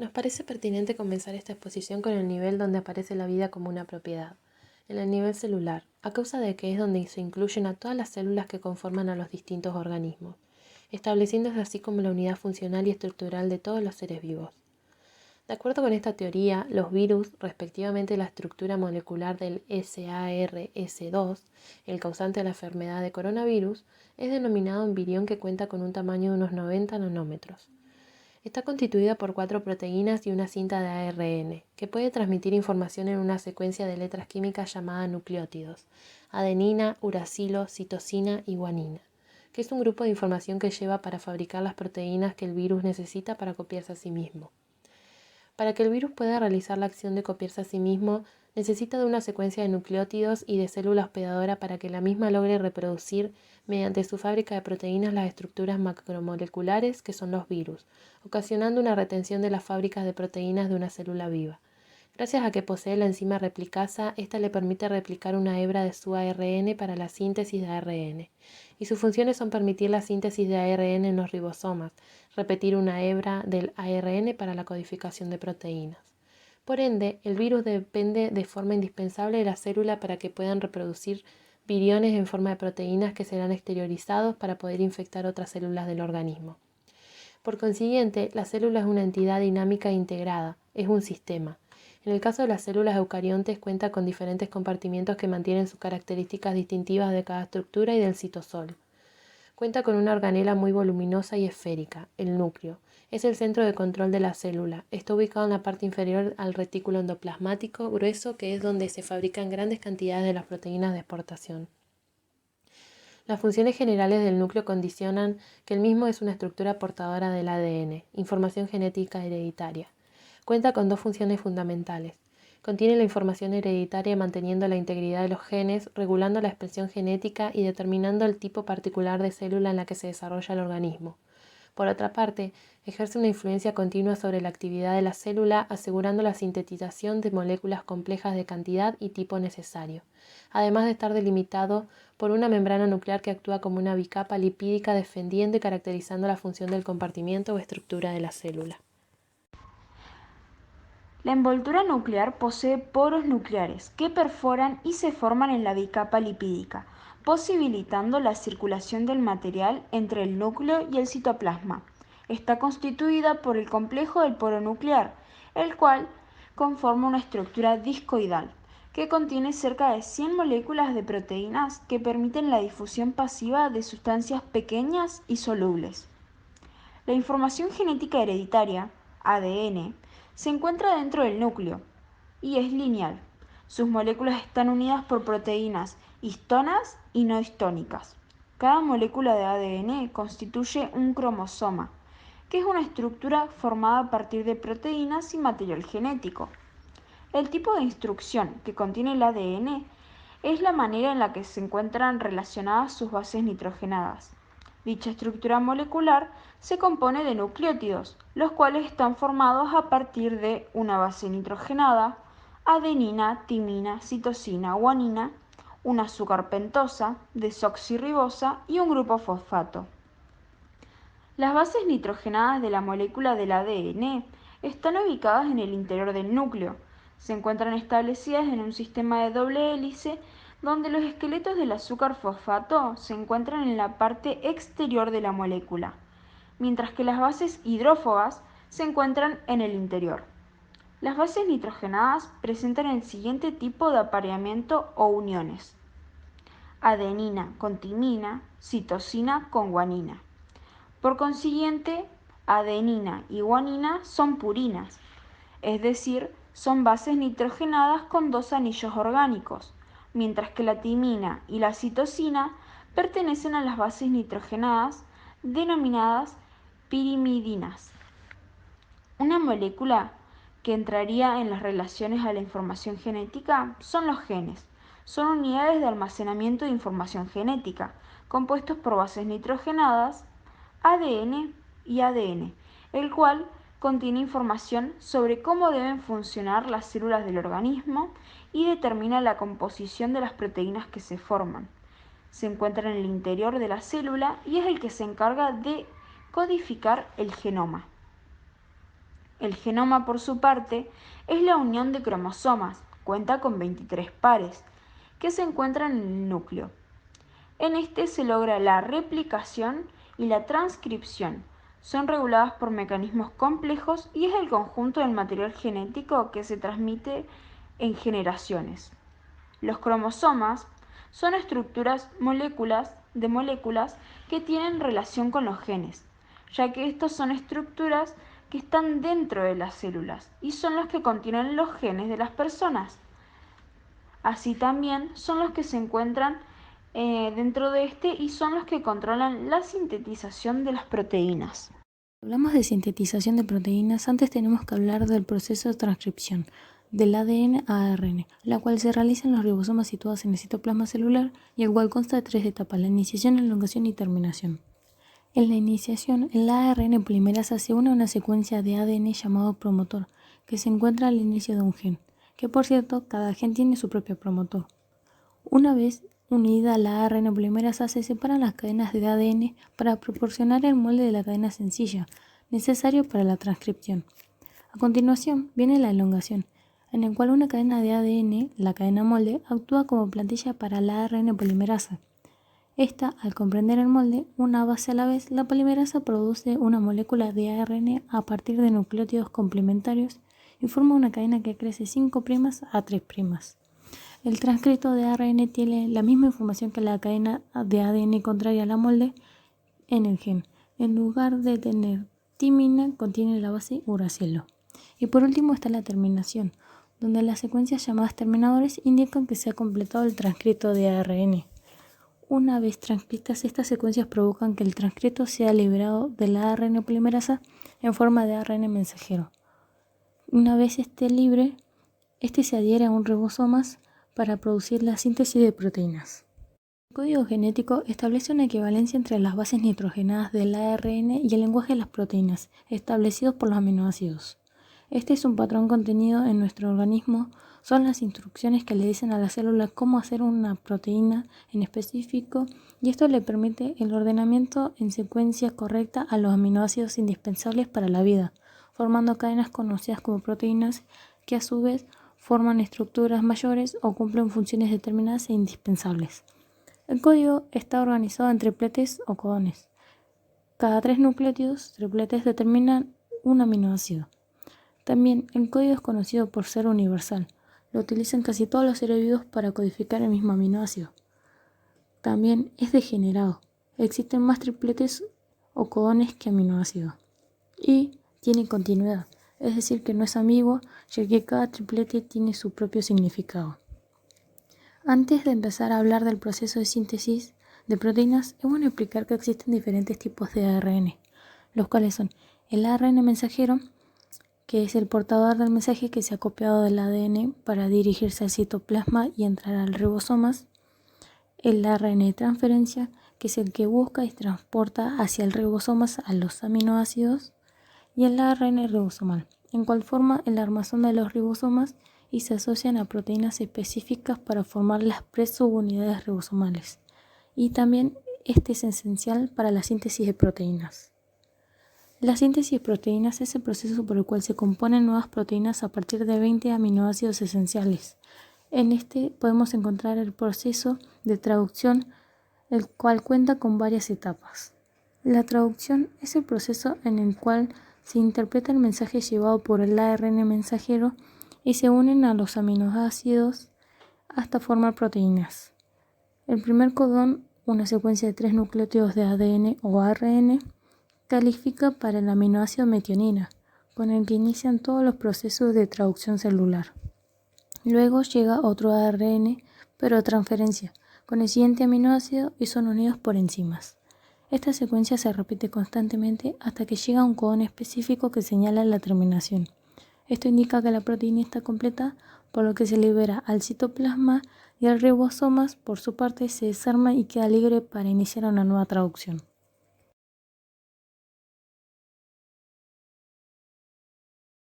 Nos parece pertinente comenzar esta exposición con el nivel donde aparece la vida como una propiedad, en el nivel celular, a causa de que es donde se incluyen a todas las células que conforman a los distintos organismos, estableciéndose así como la unidad funcional y estructural de todos los seres vivos. De acuerdo con esta teoría, los virus, respectivamente la estructura molecular del SARS-2, el causante de la enfermedad de coronavirus, es denominado un virión que cuenta con un tamaño de unos 90 nanómetros. Está constituida por 4 proteínas y una cinta de ARN, que puede transmitir información en una secuencia de letras químicas llamada nucleótidos: adenina, uracilo, citosina y guanina, que es un grupo de información que lleva para fabricar las proteínas que el virus necesita para copiarse a sí mismo. Para que el virus pueda realizar la acción de copiarse a sí mismo, necesita de una secuencia de nucleótidos y de célula hospedadora para que la misma logre reproducir mediante su fábrica de proteínas las estructuras macromoleculares que son los virus, ocasionando una retención de las fábricas de proteínas de una célula viva. Gracias a que posee la enzima replicasa, esta le permite replicar una hebra de su ARN para la síntesis de ARN, y sus funciones son permitir la síntesis de ARN en los ribosomas, repetir una hebra del ARN para la codificación de proteínas. Por ende, el virus depende de forma indispensable de la célula para que puedan reproducir viriones en forma de proteínas que serán exteriorizados para poder infectar otras células del organismo. Por consiguiente, la célula es una entidad dinámica e integrada, es un sistema. En el caso de las células eucariontes cuenta con diferentes compartimientos que mantienen sus características distintivas de cada estructura y del citosol. Cuenta con una organela muy voluminosa y esférica, el núcleo. Es el centro de control de la célula. Está ubicado en la parte inferior al retículo endoplasmático grueso, que es donde se fabrican grandes cantidades de las proteínas de exportación. Las funciones generales del núcleo condicionan que el mismo es una estructura portadora del ADN, información genética hereditaria. Cuenta con 2 funciones fundamentales. Contiene la información hereditaria manteniendo la integridad de los genes, regulando la expresión genética y determinando el tipo particular de célula en la que se desarrolla el organismo. Por otra parte, ejerce una influencia continua sobre la actividad de la célula, asegurando la sintetización de moléculas complejas de cantidad y tipo necesario, además de estar delimitado por una membrana nuclear que actúa como una bicapa lipídica defendiendo y caracterizando la función del compartimiento o estructura de la célula. La envoltura nuclear posee poros nucleares que perforan y se forman en la bicapa lipídica, posibilitando la circulación del material entre el núcleo y el citoplasma. Está constituida por el complejo del poro nuclear, el cual conforma una estructura discoidal, que contiene cerca de 100 moléculas de proteínas que permiten la difusión pasiva de sustancias pequeñas y solubles. La información genética hereditaria, ADN, se encuentra dentro del núcleo y es lineal. Sus moléculas están unidas por proteínas histonas y no histónicas. Cada molécula de ADN constituye un cromosoma, que es una estructura formada a partir de proteínas y material genético. El tipo de instrucción que contiene el ADN es la manera en la que se encuentran relacionadas sus bases nitrogenadas. Dicha estructura molecular se compone de nucleótidos, los cuales están formados a partir de una base nitrogenada, adenina, timina, citosina, guanina, un azúcar pentosa, desoxirribosa y un grupo fosfato. Las bases nitrogenadas de la molécula del ADN están ubicadas en el interior del núcleo. Se encuentran establecidas en un sistema de doble hélice donde los esqueletos del azúcar fosfato se encuentran en la parte exterior de la molécula, mientras que las bases hidrófobas se encuentran en el interior. Las bases nitrogenadas presentan el siguiente tipo de apareamiento o uniones: adenina con timina, citosina con guanina. Por consiguiente, adenina y guanina son purinas, es decir, son bases nitrogenadas con 2 anillos orgánicos, mientras que la timina y la citosina pertenecen a las bases nitrogenadas denominadas pirimidinas. Una molécula que entraría en las relaciones a la información genética son los genes. Son unidades de almacenamiento de información genética, compuestos por bases nitrogenadas, ADN y ADN, el cual contiene información sobre cómo deben funcionar las células del organismo y determina la composición de las proteínas que se forman. Se encuentra en el interior de la célula y es el que se encarga de codificar el genoma. El genoma, por su parte, es la unión de cromosomas, cuenta con 23 pares, que se encuentran en el núcleo. En este se logra la replicación y la transcripción. Son reguladas por mecanismos complejos y es el conjunto del material genético que se transmite en generaciones. Los cromosomas son estructuras de moléculas que tienen relación con los genes, ya que estos son estructuras que están dentro de las células y son los que contienen los genes de las personas. Así también son los que se encuentran dentro de este y son los que controlan la sintetización de las proteínas. Hablamos de sintetización de proteínas, antes tenemos que hablar del proceso de transcripción del ADN a ARN, la cual se realiza en los ribosomas situados en el citoplasma celular y el cual consta de 3 etapas: la iniciación, elongación y terminación. En la iniciación, el ARN polimerasa se une a una secuencia de ADN llamado promotor, que se encuentra al inicio de un gen, que por cierto, cada gen tiene su propio promotor. Una vez unida a la ARN polimerasa, se separan las cadenas de ADN para proporcionar el molde de la cadena sencilla, necesario para la transcripción. A continuación viene la elongación, en el cual una cadena de ADN, la cadena molde, actúa como plantilla para la ARN polimerasa. Esta, al comprender el molde, una base a la vez, la polimerasa produce una molécula de ARN a partir de nucleótidos complementarios y forma una cadena que crece 5' a 3'. El transcrito de ARN tiene la misma información que la cadena de ADN contraria a la molde en el gen. En lugar de tener timina, contiene la base uracilo. Y por último está la terminación, donde las secuencias llamadas terminadores indican que se ha completado el transcrito de ARN. Una vez transcritas, estas secuencias provocan que el transcrito sea liberado de la ARN polimerasa en forma de ARN mensajero. Una vez esté libre, este se adhiere a un ribosomas para producir la síntesis de proteínas. El código genético establece una equivalencia entre las bases nitrogenadas del ARN y el lenguaje de las proteínas, establecidos por los aminoácidos. Este es un patrón contenido en nuestro organismo, son las instrucciones que le dicen a la célula cómo hacer una proteína en específico, y esto le permite el ordenamiento en secuencia correcta a los aminoácidos indispensables para la vida, formando cadenas conocidas como proteínas que a su vez forman estructuras mayores o cumplen funciones determinadas e indispensables. El código está organizado en tripletes o codones. Cada 3 nucleótidos, tripletes determinan un aminoácido. También el código es conocido por ser universal. Lo utilizan casi todos los seres vivos para codificar el mismo aminoácido. También es degenerado. Existen más tripletes o codones que aminoácidos. Y tiene continuidad. Es decir, que no es ambiguo, ya que cada triplete tiene su propio significado. Antes de empezar a hablar del proceso de síntesis de proteínas, es bueno explicar que existen diferentes tipos de ARN, los cuales son el ARN mensajero, que es el portador del mensaje que se ha copiado del ADN para dirigirse al citoplasma y entrar al ribosomas, el ARN de transferencia, que es el que busca y transporta hacia el ribosomas a los aminoácidos, y el ARN ribosomal, en cual forma el armazón de los ribosomas y se asocian a proteínas específicas para formar las presubunidades ribosomales. Y también este es esencial para la síntesis de proteínas. La síntesis de proteínas es el proceso por el cual se componen nuevas proteínas a partir de 20 aminoácidos esenciales. En este podemos encontrar el proceso de traducción, el cual cuenta con varias etapas. La traducción es el proceso en el cual se interpreta el mensaje llevado por el ARN mensajero y se unen a los aminoácidos hasta formar proteínas. El primer codón, una secuencia de 3 nucleótidos de ADN o ARN, califica para el aminoácido metionina, con el que inician todos los procesos de traducción celular. Luego llega otro ARN, pero de transferencia, con el siguiente aminoácido y son unidos por enzimas. Esta secuencia se repite constantemente hasta que llega a un codón específico que señala la terminación. Esto indica que la proteína está completa, por lo que se libera al citoplasma y el ribosomas, por su parte, se desarma y queda libre para iniciar una nueva traducción.